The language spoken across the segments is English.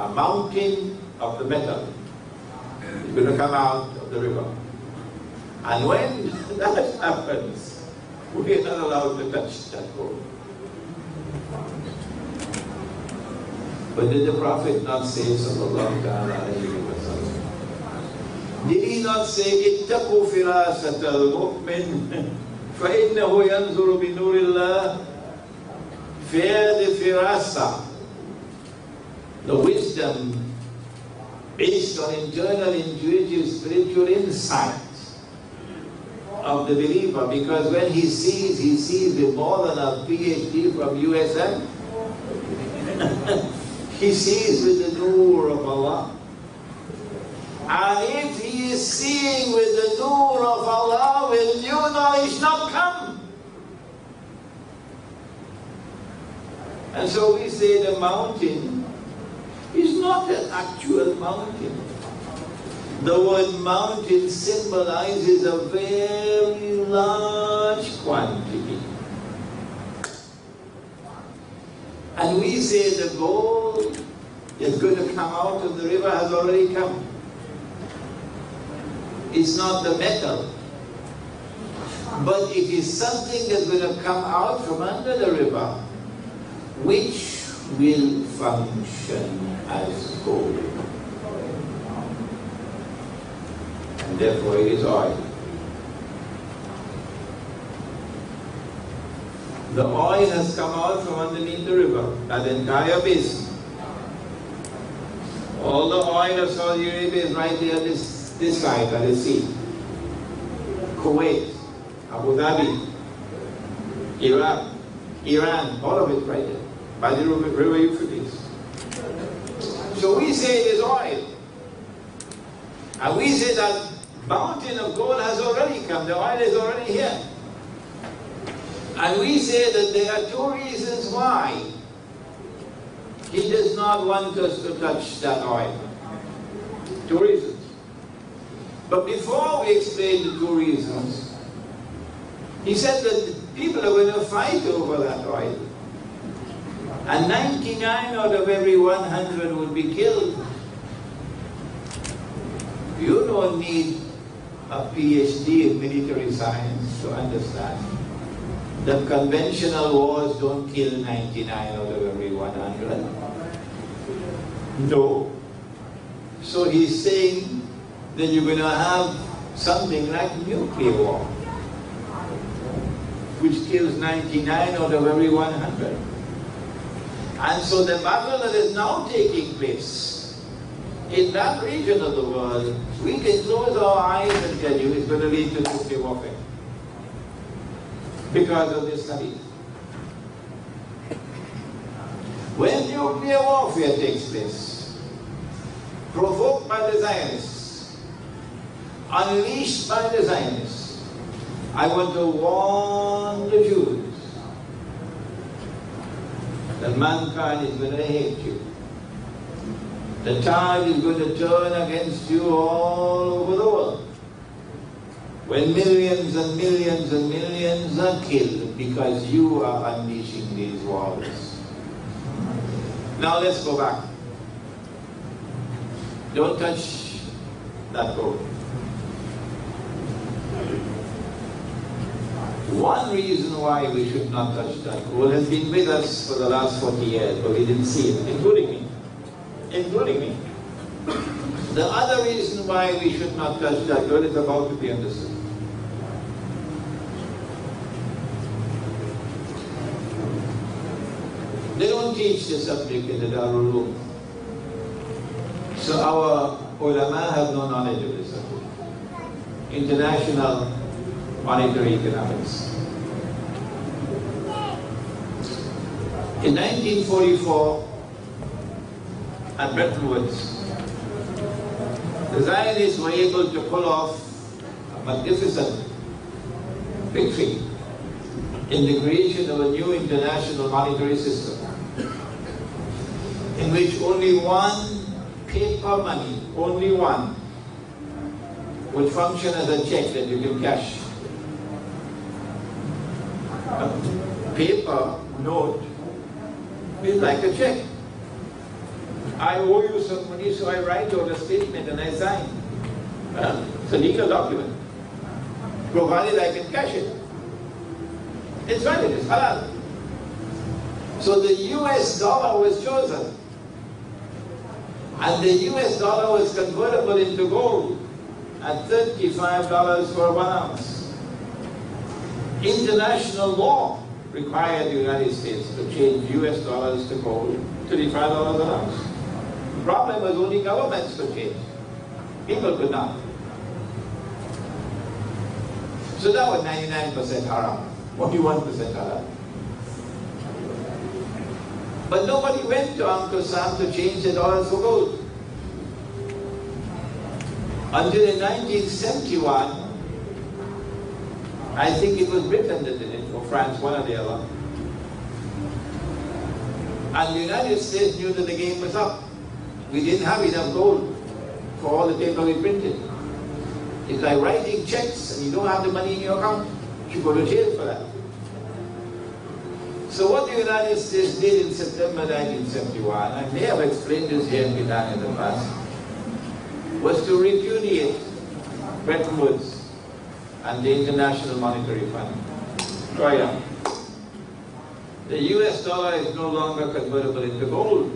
a mountain of the metal is going to come out of the river. And when that happens, we are not allowed to touch that gold. But did the Prophet not say, sallallahu alayhi wa sallam, did he not say, اتقوا فراسة المؤمن فإنه ينظر بنور الله? Fear the firasa, the wisdom based on internal, intuitive, spiritual insight of the believer, because when he sees with more than a PhD from USM. He sees with the nur of Allah. And if he is seeing with the nur of Allah, will new knowledge not come? And so we say the mountain is not an actual mountain. The word mountain symbolizes a very large quantity. And we say the gold is going to come out of the river has already come. It's not the metal, but it is something that's going to come out from under the river, which will function as gold. And therefore it is oil. The oil has come out from underneath the river, that entire basin. All the oil of Saudi Arabia is right there, this side of the sea. Kuwait, Abu Dhabi, Iraq, Iran, all of it right there, by the river Euphrates. So we say it is oil. And we say that mountain of gold has already come, the oil is already here. And we say that there are two reasons why he does not want us to touch that oil. Two reasons. But before we explain the two reasons, he said that people are going to fight over that oil. And 99 out of every 100 will be killed. You don't need a PhD in military science to understand. The conventional wars don't kill 99 out of every 100. No. So he's saying that you're going to have something like nuclear war, which kills 99 out of every 100. And so the battle that is now taking place in that region of the world, we can close our eyes and tell you it's going to lead to nuclear warfare. Because of this hadith. When nuclear warfare takes place, provoked by the Zionists, unleashed by the Zionists, I want to warn the Jews that mankind is going to hate you. The tide is going to turn against you all over the world. When millions and millions and millions are killed because you are unleashing these wars. Now let's go back. Don't touch that gold. One reason why we should not touch that gold has been with us for the last 40 years, but we didn't see it, including me. Including me. The other reason why we should not touch that gold is about to be understood. They don't teach the subject in the Darul Uloom. So our ulama have no knowledge of this subject. International monetary economics. In 1944, at Bretton Woods, the Zionists were able to pull off a magnificent victory in the creation of a new international monetary system, in which only one paper money, only one, would function as a check that you can cash. A paper note is like a check. I owe you some money, so I write out a statement and I sign. Well, it's a legal document, provided I can cash it. It's valid, it's halal. So the US dollar was chosen. And the US dollar was convertible into gold at $35 for 1 ounce. International law required the United States to change US dollars to gold, $35 an ounce. The problem was only governments could change. People could not. So that was 99% haram, 41% halal. But nobody went to Uncle Sam to change the dollars for gold. Until in 1971, I think it was Britain that did it, or France, one or the other. And the United States knew that the game was up. We didn't have enough gold for all the paper we printed. It's like writing checks and you don't have the money in your account. You go to jail for that. So what the United States did in September 1971, and they have explained this here in Bhutan in the past, was to repudiate Bretton Woods and the International Monetary Fund. Try out. The US dollar is no longer convertible into gold.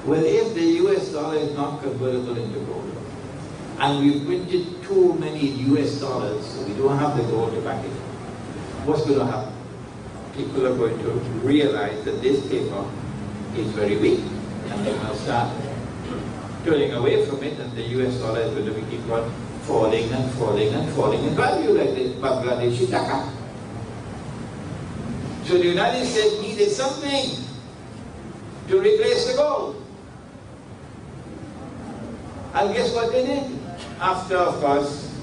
Well, if the US dollar is not convertible into gold, and we printed too many US dollars, so we don't have the gold to back it, what's going to happen? People are going to realize that this paper is very weak, and they will start turning away from it, and the US dollar is going to keep on falling and falling and falling in value like the Bangladeshi taka. So the United States needed something to replace the gold. And guess what they did? After, of course,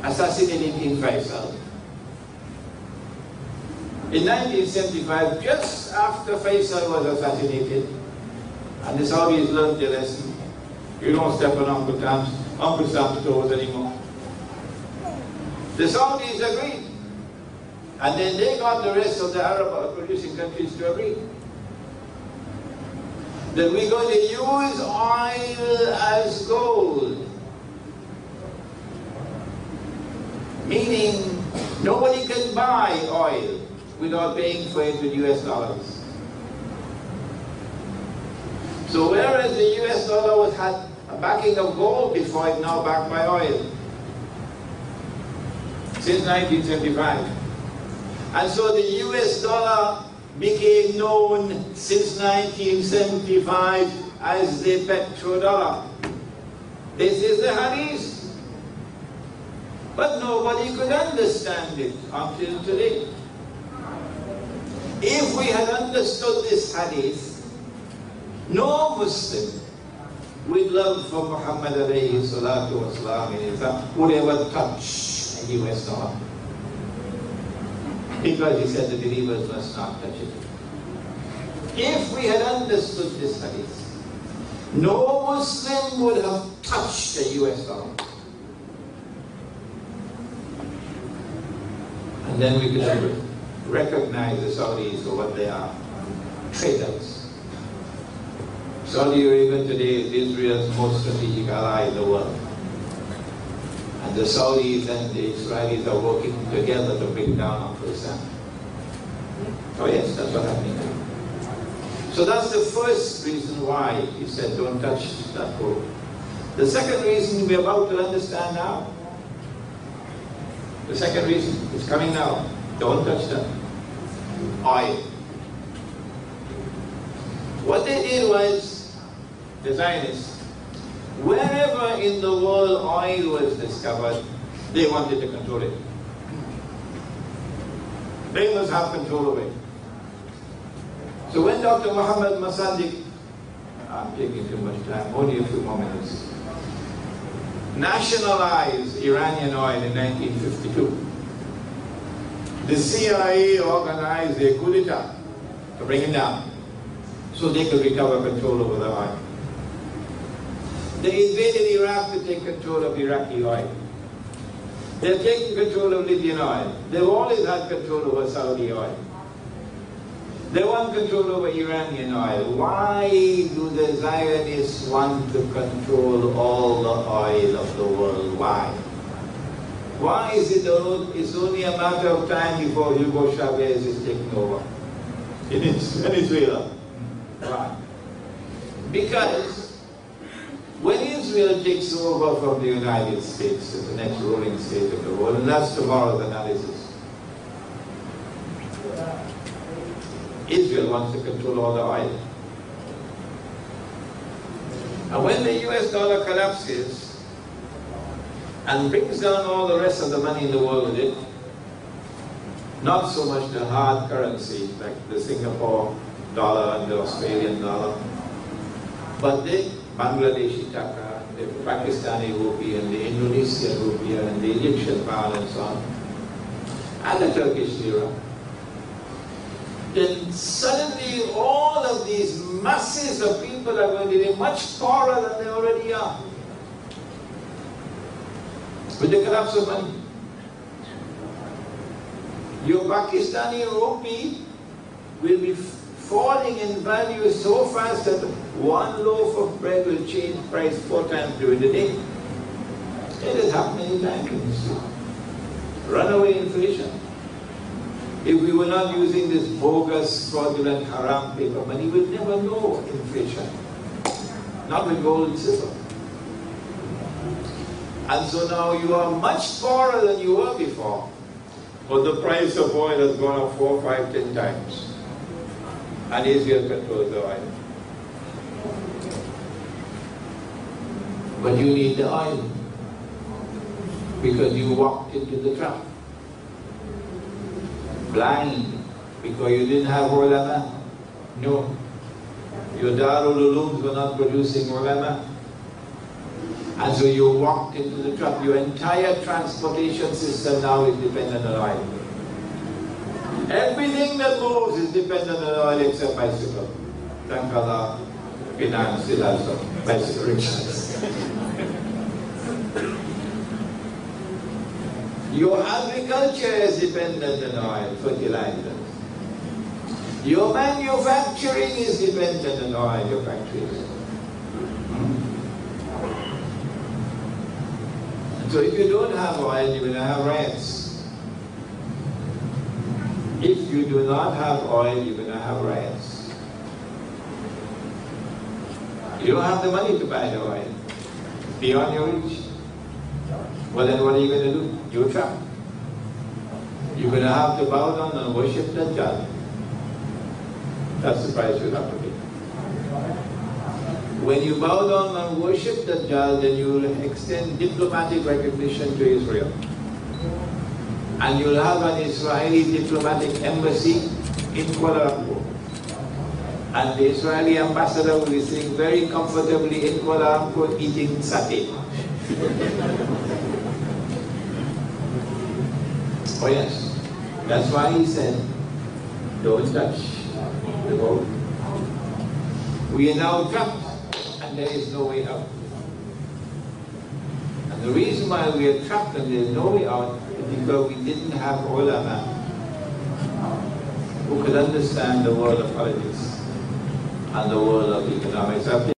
assassinating King Faisal. In 1975, just after Faisal was assassinated, and the Saudis learned their lesson, you don't step on Uncle Sam's toes anymore. The Saudis agreed. And then they got the rest of the Arab producing countries to agree that we're going to use oil as gold. Meaning, nobody can buy oil without paying for it with US dollars. So whereas the US dollar had a backing of gold before, it's now backed by oil. Since 1975. And so the US dollar became known since 1975 as the petrodollar. This is the hadith. But nobody could understand it until today. If we had understood this hadith, no Muslim with love for Muhammad alayhi salatu wasalam would ever touch a US dollar. Because he said the believers must not touch it. If we had understood this hadith, no Muslim would have touched the US dollar. And then we could recognize the Saudis for what they are, traitors. Saudi Arabia today is Israel's most strategic ally in the world. And the Saudis and the Israelis are working together to bring down Uncle Sam. Oh yes, that's what's happening now. So that's the first reason why he said don't touch that gold. The second reason we're about to understand now. The second reason is coming now. Don't touch that. Oil. What they did was, the Zionists, wherever in the world oil was discovered, they wanted to control it. They must have control over it. So when Dr. Muhammad Masadik, I'm taking too much time, only a few more minutes, nationalized Iranian oil in 1952, the CIA organized a coup d'etat to bring it down so they could recover control over the oil. They invaded Iraq to take control of Iraqi oil. They've taken control of Libyan oil. They've always had control over Saudi oil. They want control over Iranian oil. Why do the Zionists want to control all the oil of the world? Why? Why is it it's only a matter of time before Hugo Chavez is taken over in Venezuela? Why? Because when Israel takes over from the United States as the next ruling state of the world, and that's tomorrow's analysis, Israel wants to control all the oil. And when the US dollar collapses and brings down all the rest of the money in the world with it, not so much the hard currency like the Singapore dollar and the Australian dollar, but the Bangladeshi taka, the Pakistani rupee and the Indonesian rupee and the Egyptian pound and so on, and the Turkish lira, then suddenly all of these masses of people are going to be much poorer than they already are. With the collapse of money. Your Pakistani rupee will be falling in value so fast that one loaf of bread will change price 4 times during the day. It has happened many times in history. Runaway inflation. If we were not using this bogus, fraudulent, haram paper money, we'd never know inflation. Not with gold and silver. And so now you are much poorer than you were before. But the price of oil has gone up 4, 5, 10 times. And Israel controls the oil. But you need the oil. Because you walked into the trap. Blind, because you didn't have ulama. No. Your Darul Ulooms were not producing ulama. And so you walked into the trap. Your entire transportation system now is dependent on oil. Everything that moves is dependent on oil except bicycle. Thank Allah, finance still has some bicycle rickshaws. Your agriculture is dependent on oil, fertilizers. Your manufacturing is dependent on oil, your factories. So if you don't have oil, you're going to have riots. If you do not have oil, you're going to have riots. You don't have the money to buy the oil. Beyond your reach. Well, then what are you going to do? You're trapped. You're going to have to bow down and worship Dajjal. That's the price you'll have to pay. When you bow down and worship Dajjal, then you will extend diplomatic recognition to Israel. And you'll have an Israeli diplomatic embassy in Kuala Lumpur. And the Israeli ambassador will be sitting very comfortably in Kuala Lumpur eating satay. Oh yes, that's why he said, don't touch the boat. We are now trapped and there is no way out. And the reason why we are trapped and there is no way out is because we didn't have ulama who could understand the world of politics and the world of economics.